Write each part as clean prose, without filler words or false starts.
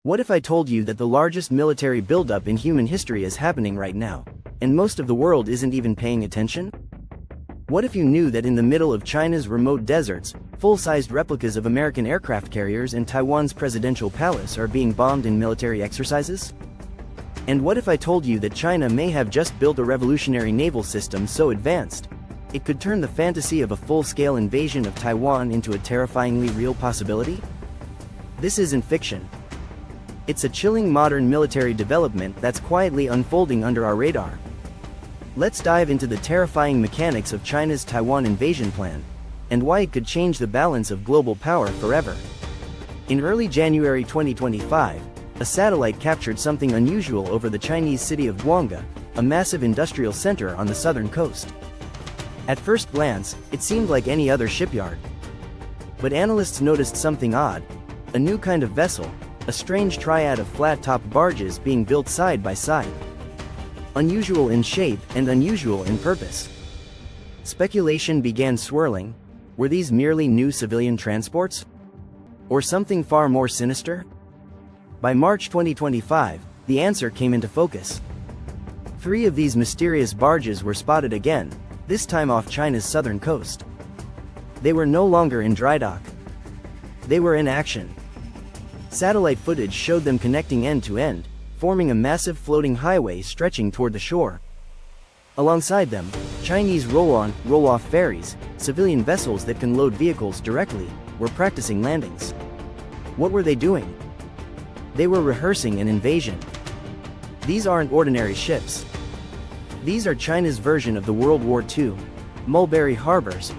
What if I told you that the largest military buildup in human history is happening right now, and most of the world isn't even paying attention? What if you knew that in the middle of China's remote deserts, full-sized replicas of American aircraft carriers and Taiwan's presidential palace are being bombed in military exercises? And what if I told you that China may have just built a revolutionary naval system so advanced, it could turn the fantasy of a full-scale invasion of Taiwan into a terrifyingly real possibility? This isn't fiction. It's a chilling modern military development that's quietly unfolding under our radar. Let's dive into the terrifying mechanics of China's Taiwan invasion plan, and why it could change the balance of global power forever. In early January 2025, a satellite captured something unusual over the Chinese city of Guangga, a massive industrial center on the southern coast. At first glance, it seemed like any other shipyard. But analysts noticed something odd: a new kind of vessel, a strange triad of flat-topped barges being built side by side. Unusual in shape and unusual in purpose. Speculation began swirling. Were these merely new civilian transports? Or something far more sinister? By March 2025, the answer came into focus. 3 of these mysterious barges were spotted again, this time off China's southern coast. They were no longer in dry dock. They were in action. Satellite footage showed them connecting end to end, forming a massive floating highway stretching toward the shore. Alongside them, Chinese roll-on, roll-off ferries, civilian vessels that can load vehicles directly, were practicing landings. What were they doing? They were rehearsing an invasion. These aren't ordinary ships. These are China's version of the World War II Mulberry Harbors,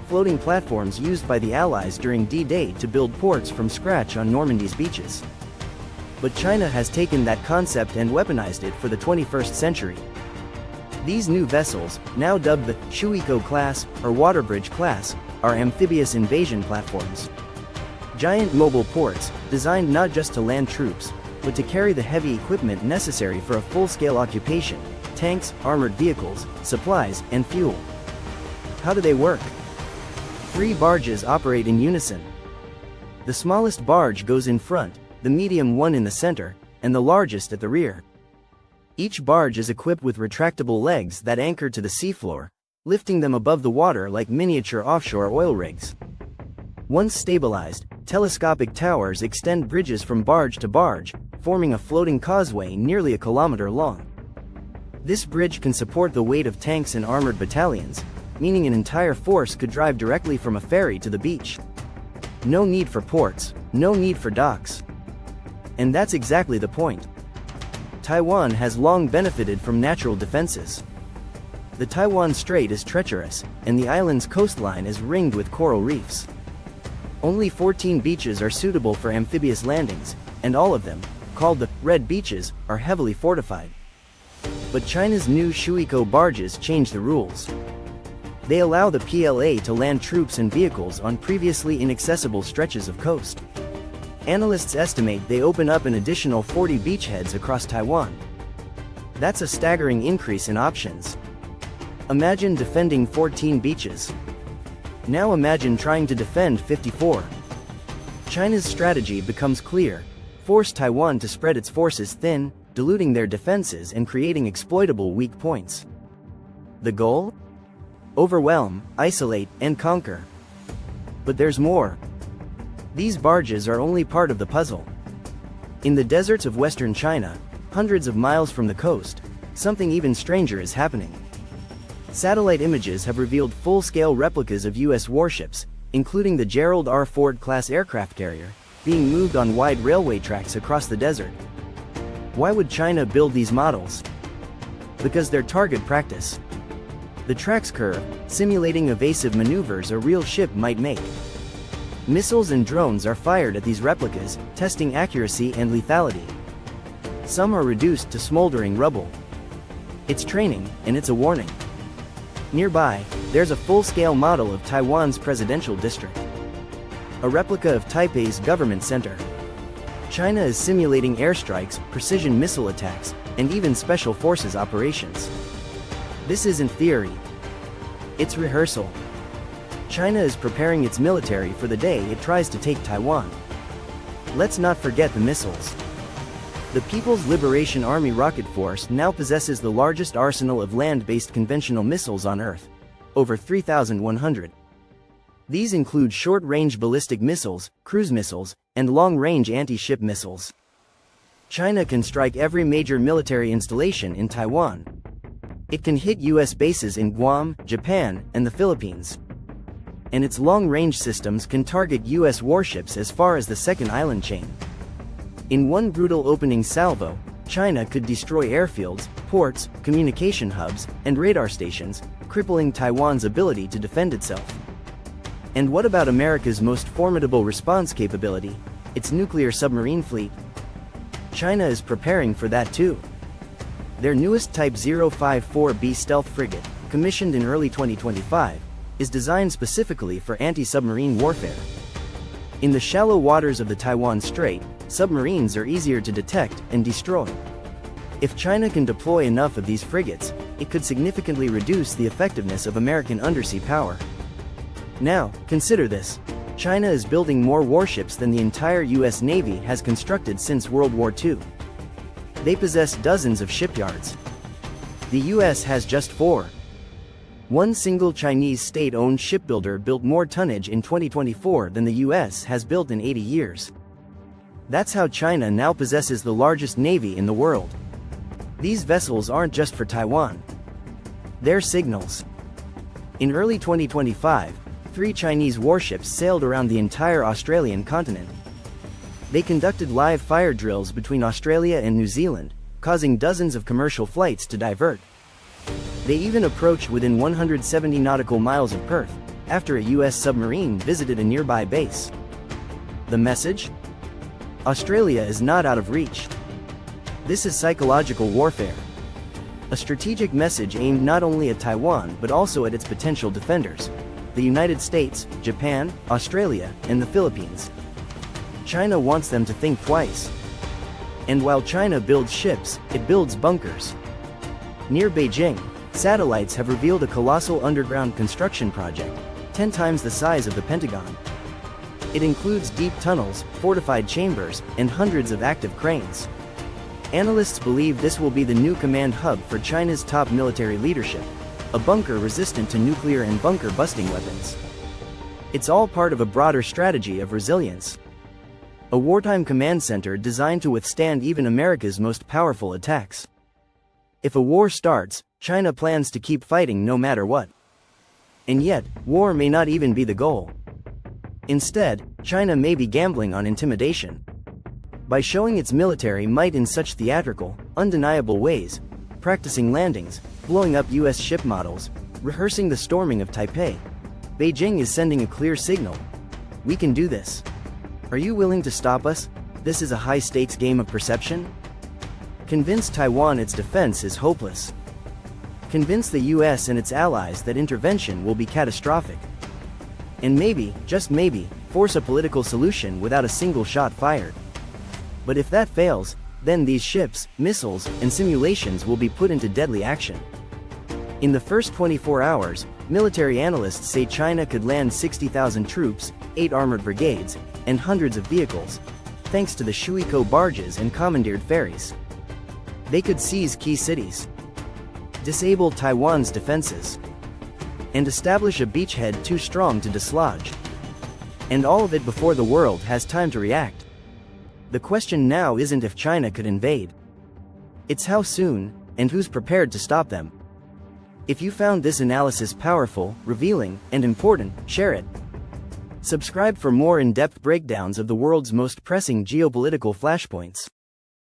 floating platforms used by the Allies during D-Day to build ports from scratch on Normandy's beaches. But China has taken that concept and weaponized it for the 21st century. These new vessels, now dubbed the Shuikou Class or Waterbridge Class, are amphibious invasion platforms. Giant mobile ports, designed not just to land troops, but to carry the heavy equipment necessary for a full-scale occupation: tanks, armored vehicles, supplies, and fuel. How do they work? 3 barges operate in unison. The smallest barge goes in front, the medium one in the center, and the largest at the rear. Each barge is equipped with retractable legs that anchor to the seafloor, lifting them above the water like miniature offshore oil rigs. Once stabilized, telescopic towers extend bridges from barge to barge, forming a floating causeway nearly a kilometer long. This bridge can support the weight of tanks and armored battalions, meaning an entire force could drive directly from a ferry to the beach. No need for ports, no need for docks. And that's exactly the point. Taiwan has long benefited from natural defenses. The Taiwan Strait is treacherous, and the island's coastline is ringed with coral reefs. Only 14 beaches are suitable for amphibious landings, and all of them, called the Red Beaches, are heavily fortified. But China's new Shuikou barges change the rules. They allow the PLA to land troops and vehicles on previously inaccessible stretches of coast. Analysts estimate they open up an additional 40 beachheads across Taiwan. That's a staggering increase in options. Imagine defending 14 beaches. Now imagine trying to defend 54. China's strategy becomes clear: force Taiwan to spread its forces thin, diluting their defenses and creating exploitable weak points. The goal? Overwhelm, isolate, and conquer. But there's more. These barges are only part of the puzzle. In the deserts of western China, hundreds of miles from the coast, something even stranger is happening. Satellite images have revealed full-scale replicas of U.S. warships, including the Gerald R. Ford class aircraft carrier, being moved on wide railway tracks across the desert. Why would China build these models? Because they're target practice. The tracks curve, simulating evasive maneuvers a real ship might make. Missiles and drones are fired at these replicas, testing accuracy and lethality. Some are reduced to smoldering rubble. It's training, and it's a warning. Nearby, there's a full-scale model of Taiwan's presidential district. A replica of Taipei's government center. China is simulating airstrikes, precision missile attacks, and even special forces operations. This isn't theory. It's rehearsal. China is preparing its military for the day it tries to take Taiwan. Let's not forget the missiles. The People's Liberation Army Rocket Force now possesses the largest arsenal of land-based conventional missiles on Earth, over 3,100. These include short-range ballistic missiles, cruise missiles, and long-range anti-ship missiles. China can strike every major military installation in Taiwan. It can hit US bases in Guam, Japan, and the Philippines. And its long-range systems can target US warships as far as the second island chain. In one brutal opening salvo, China could destroy airfields, ports, communication hubs, and radar stations, crippling Taiwan's ability to defend itself. And what about America's most formidable response capability, its nuclear submarine fleet? China is preparing for that too. Their newest Type 054B stealth frigate, commissioned in early 2025, is designed specifically for anti-submarine warfare. In the shallow waters of the Taiwan Strait, submarines are easier to detect and destroy. If China can deploy enough of these frigates, it could significantly reduce the effectiveness of American undersea power. Now, consider this. China is building more warships than the entire US Navy has constructed since World War II. They possess dozens of shipyards. The US has just 4. One single Chinese state-owned shipbuilder built more tonnage in 2024 than the US has built in 80 years. That's how China now possesses the largest navy in the world. These vessels aren't just for Taiwan. They're signals. In early 2025, 3 Chinese warships sailed around the entire Australian continent. They conducted live fire drills between Australia and New Zealand, causing dozens of commercial flights to divert. They even approached within 170 nautical miles of Perth, after a US submarine visited a nearby base. The message? Australia is not out of reach. This is psychological warfare. A strategic message aimed not only at Taiwan but also at its potential defenders: the United States, Japan, Australia, and the Philippines. China wants them to think twice. And while China builds ships, it builds bunkers. Near Beijing, satellites have revealed a colossal underground construction project, 10 times the size of the Pentagon. It includes deep tunnels, fortified chambers, and hundreds of active cranes. Analysts believe this will be the new command hub for China's top military leadership, a bunker resistant to nuclear and bunker-busting weapons. It's all part of a broader strategy of resilience. A wartime command center designed to withstand even America's most powerful attacks. If a war starts, China plans to keep fighting no matter what. And yet, war may not even be the goal. Instead, China may be gambling on intimidation. By showing its military might in such theatrical, undeniable ways, practicing landings, blowing up US ship models, rehearsing the storming of Taipei, Beijing is sending a clear signal. We can do this. Are you willing to stop us? This is a high-stakes game of perception. Convince Taiwan its defense is hopeless. Convince the US and its allies that intervention will be catastrophic. And maybe, just maybe, force a political solution without a single shot fired. But if that fails, then these ships, missiles, and simulations will be put into deadly action. In the first 24 hours, military analysts say China could land 60,000 troops, 8 armored brigades, and hundreds of vehicles, thanks to the Shuikou barges and commandeered ferries. They could seize key cities, disable Taiwan's defenses, and establish a beachhead too strong to dislodge. And all of it before the world has time to react. The question now isn't if China could invade. It's how soon, and who's prepared to stop them. If you found this analysis powerful, revealing, and important, share it. Subscribe for more in-depth breakdowns of the world's most pressing geopolitical flashpoints.